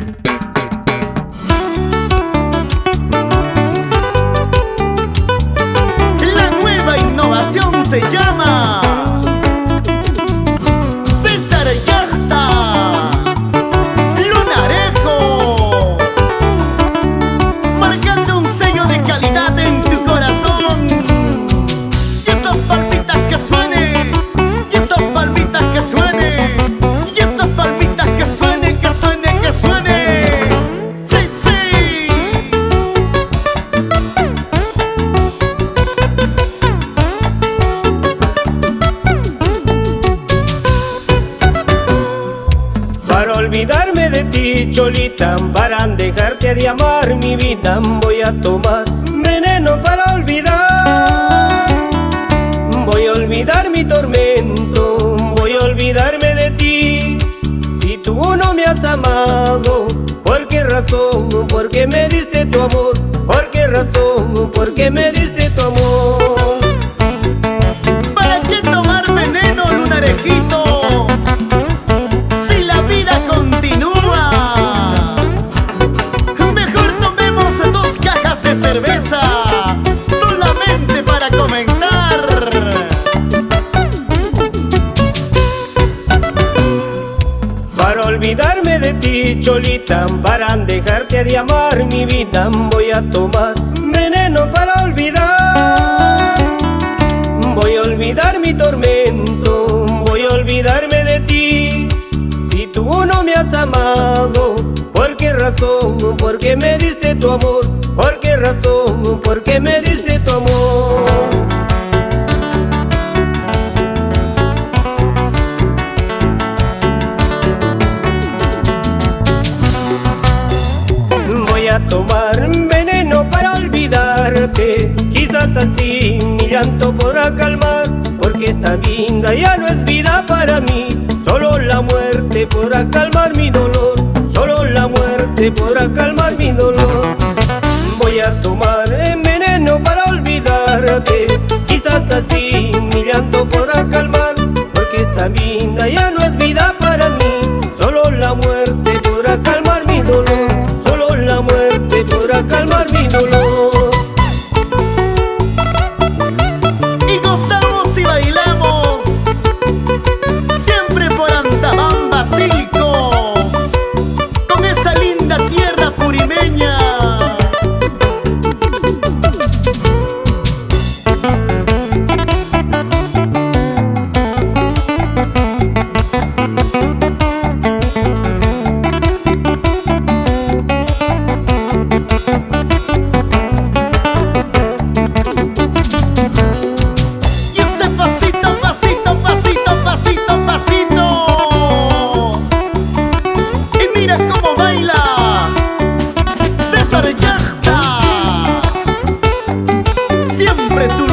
La nueva innovación se llama César Yachta Lunarejo, marcando un sello de calidad en tu corazón. Y esas palmitas que suenen, y esas palmitas que suenen, y esas palmitas que suenen, que suenen, que suenen. ¡Sí, sí! Para olvidarme de ti, Cholita, para dejarte de amar mi vida, voy a tomar veneno para olvidar. Voy a olvidar mi tormento, voy a olvidarme de ti. Si tú no me has amado, ¿por qué razón? ¿Por qué me diste tu amor? ¿Por qué razón? ¿Por qué me diste tu amor? ¿Para qué tomar veneno, Lunarejito? Si la vida continúa, mejor tomemos 2 cajas de cerveza, solamente para comenzar. Para olvidarme de ti, Cholita, para dejarte de amar mi vida, voy a tomar veneno para olvidar. Voy a olvidar mi tormento, voy a olvidarme de ti. Si tú no me has amado, ¿por qué razón? ¿Por qué me diste tu amor? ¿Por qué razón? ¿Por qué me diste tu amor? Voy a tomar veneno para olvidarte, quizás así mi llanto podrá calmar, porque esta vida ya no es vida para mí. Solo la muerte podrá calmar mi dolor, solo la muerte podrá calmar mi dolor. Voy a tomar veneno para olvidarte, quizás así mi llanto podrá calmar, porque esta vida ya no es vida para mí. Solo la muerte podrá calmar mi dolor, solo la muerte podrá calmar mi dolor. Y gozamos y bailamos, siempre por Antabamba, Silco, con esa linda tierra purimeña. Y ese pasito, pasito, pasito, pasito, pasito. Y mira cómo baila César Yachta, siempre tu